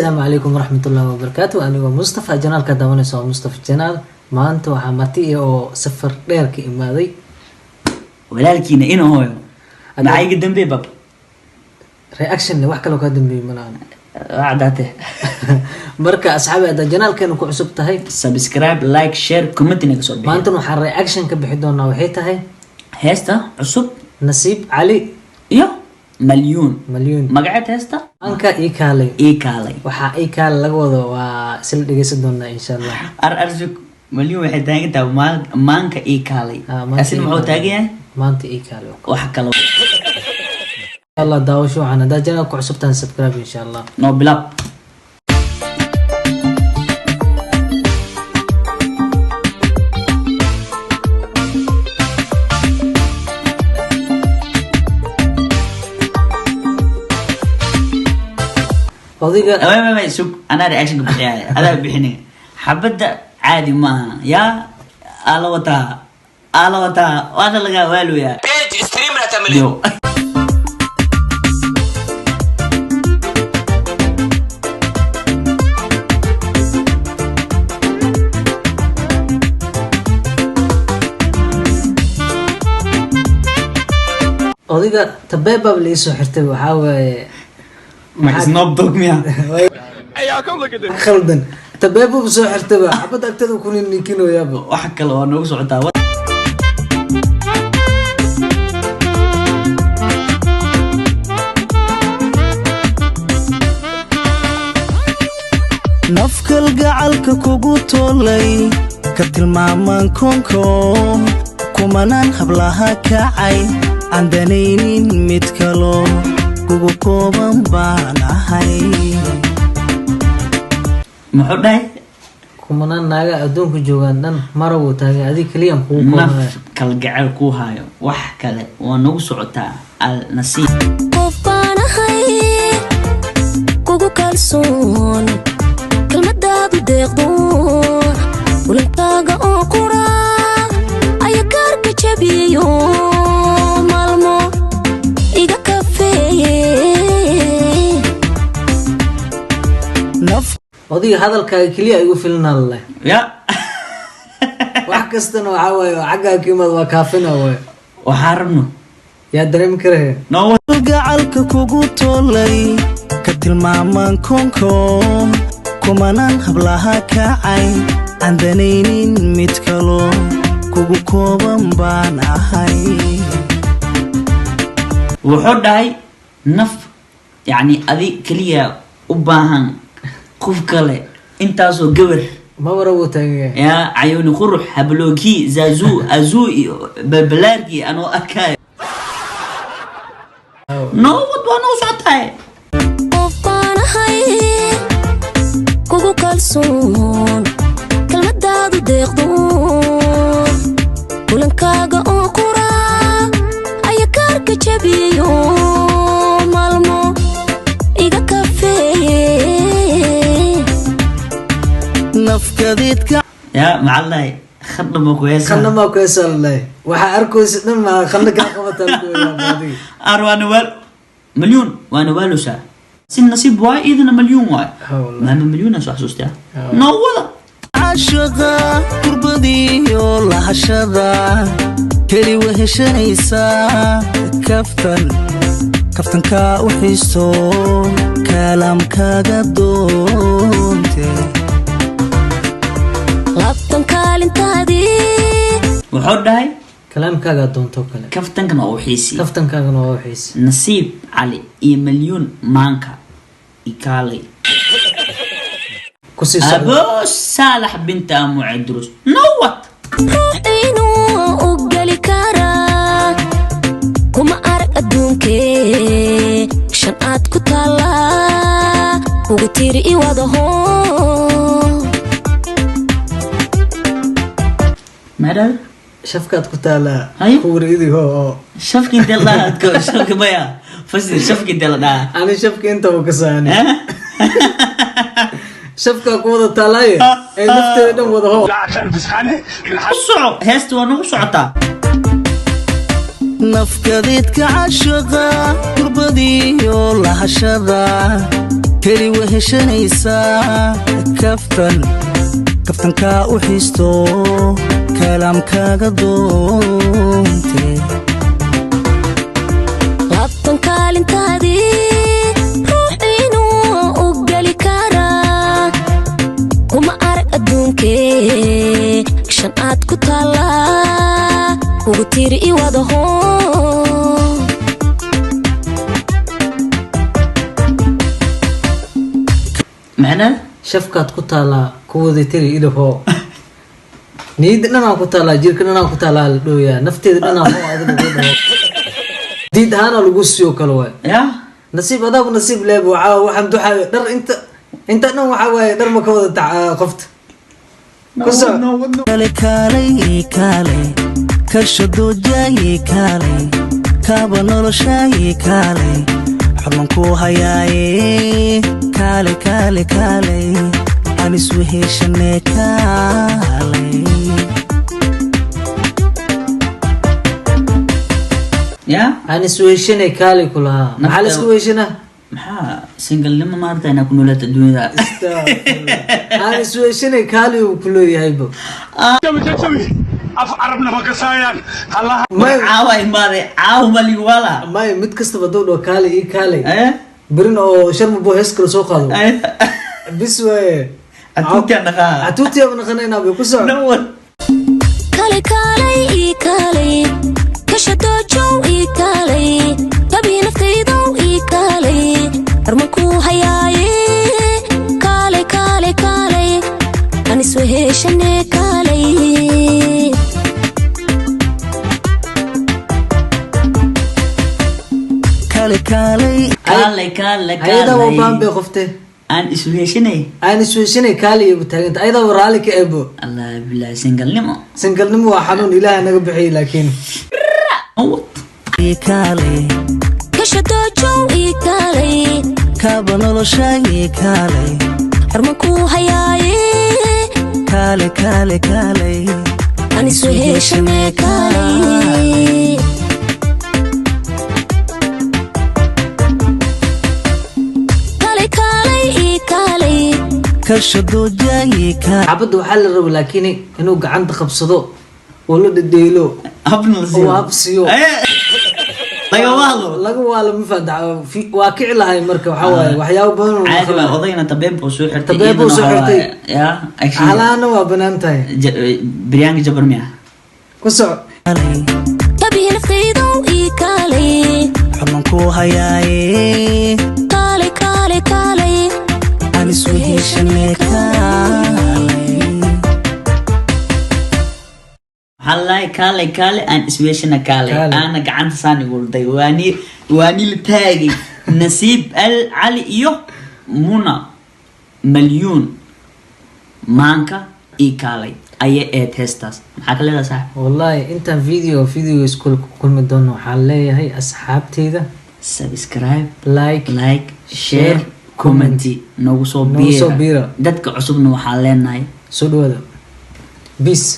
السلام عليكم ورحمة الله وبركاته. أنا مصطفى جنال كداوني سو مصطفى جنال ما أنت وحمتي أو سفر ديرك إمادي walaalkiina inuu hooyo maxay dambe bab reaction wax kale oo ka dambeeyay manaan wacdate marka asxaabi ada janaalkeena ku cusub tahay subscribe like share comment inaga soo bixi maanta waxaan reaction ka bixi doonaa waxay tahay heesta cusub nasiib cali iyo مليون magaceed heesta anka ii kaalay waxa ii kaalay laga wado waa sil dhageysan doonaa insha Allah arzuk مليون waxay taagantaa maanka ii kaalay asin muxuu taagan maanta ii kaalay wax kale الله daawasho waxaan hadaa janal ku cusub tahay subscribe insha Allah no bilab odiga ما سوق انا رياكشن بحياتي هذا بحني حبدا عادي ما يا الوتا وانا لقى والو يا بيج ستريم لا تعمل odiga tabeebab li soo xirtay waxa way ما سنوب دوغ ميا خلدن tabeebab soo xirtay xabad agtada ku ninkino yaabo wax kale oo noogu socotaa nafkal gacalka kugu toolay ka tilmaaman konko kumanaan hablaha kacay aan danaynin mid kalo kugu kooban baan ahay muxuu dhahay kumanaan naaga adduunka joogaan dhan maraw taagay adiga kaliya kugu kooban kal gacal ku hayo wax kale oo noogu socotaa al nasiib qof baan ahay kugu kalsoon kalmadaadu deeqdo walankaaga oo qura ayaa kaarka jabiyo maalmo iga kafeeye odiga hadalkaaga kaliya igu filnaan leh ya wax kastana waxa way xagga kiimad waa kaafina way waxaan rabno yaa dareemi karay no gacalka kugu toolay ka tilmaaman konko kumanaan hablaha kacay aan danaynin mid kalo kugu kooban baan ahay wuxuu dhahay naf yani adi kaliya u baahan qof kale intaasoo gabar ma waraw taagay يا عيوني قرح حبلوكي زازو ازو ببلاركي انا اكاي نو وانا وصعتها qof baan ahay kugu kalsoon kalmadaadu deeqdo walankaaga oo qura ayaa kaarka jabiyo maalmo iga kafeeye nafkadeedka يا معلي خدمه كويسه خدمه كويسه الله waxa arkaysa dhamma khalka qabata baadi اروان وال مليون وانا والوسا سن نصيب واي اذا مليون واي ما مليون صح حسوستها نو ولا عاشقا قربديو lahashada keli weheshanaysa kaftanka u xiiso kalaamkaaga doonte labtan kaalintaadii wuxuu dhahay kalaamkaaga doonto kale kaftankana oo xiisi kaftankaagana waa xiisi نصيب علي إيه مليون مانكا إيكالي كوسي أبو صالح بنت أمو عدروس نوت inuu u gali karaa kuma arag adduunkee shan aad ku taallaa ugu tiri i wadaho ماذا؟ شفكات كتالا أيوة. كوريدي هو شفك انت الله أذكر شفك بيا فسر شفك انت الله انا شفك انت وكساني شفكة كوضة تالاي اي نفتي دم وضا هو الصعو هست ونو صعطا nafkadeedka cashaqa qurbadiyo lahashada keli weheshanaysaa kaftankaa u xiisto kalaamkaaga doonte laabtan kaalintaadii ruux inuu u geli karaa kuma arag adduunkee shan aad ku taallaa ugu tiri i wadaho معناه shafkaad ku taalaa kuwada tiri idaho niyada dhanaan ku taalaa jirka dhanaan ku taalaa la dhooyaa nafteeda dhanaan oo adiga ugu dhawo diid ahaana lagu siiyo kale waay يا nasiib adaaba nasiib leeb waxaan duxaayo dhar inta dhan waxaa waaye dhar ma ka wada taca qofta ku soco kale kaalay karsho doojaaye kaalay kaaba noloshaaye kaalay xubnankuu hayaaye kaalay aan isweheshane kaalay يا aan isweeshanay kaali ku lahaa maxaa la isku weeshanaa maxaa singalnimo maarta inaa ku noolaata adduunyada aan isweeshanay kaali uu ku leeyahayba may caawa imaaday caawa maligu wala may mid kastaba dowdho kaali ii kaalay eh berin oo sharmabo hees kale soo qaado bis waaye atuutia dhaqaa atuutiyaaba naqanaynaa bay ku soco nawad kaalay ii kaalay kasha doojow ii kaalay tabii naftaydow ii kaalay armakuu hayaaye kaalay aan isweheshane kaalay kaale ayadaa waa baan bay qoftee aan isweeshanay aan isweeshanay kaali iyagu taaganta ayadaa waa raalli ka eebo allah bilahi singalnimo singalnimo waa xanuun ilaaha naga bixiyay laakiin kasha doojow ii kaalay kaaba noloshaaye kaalay armakuu hayaaye kaalay aan isweheshane kaalay karsho doojaaye kaalay xabadda waxaa la raba laakiin inuu gacanta qabsado oo la dhedheelo habna la oo habsiyo laga wahdo laga waala ma faanta waa kici lahay marka waxaa waaye waxyaabo badan oo caadi waa odayna tabeeb buu soo xirtay Tabeeb buu soo xirtay. ya halaana waa banaan tahay biryaanka jabar miya ku soco tabii naftaydow ii kaalay xubnankuu hayaaye kaalay aan isweheshane kaalay waxaa lahay kaale aan isweeshana kaale Kaale. aana gacanta saan igulday waani la taagay nasiib al cali iyo muna malyuun maanka ii kaalay ayay eed heestaas maxaa ka leedahay saaxib wallaahi intaan video iskuulka ku kulmi doono waxaan leeyahay asxaabteyda subscribe like like share comment noogu soo Noogu soo biira biira. dadka cusubna waxaan leenahay soo dhawaada peace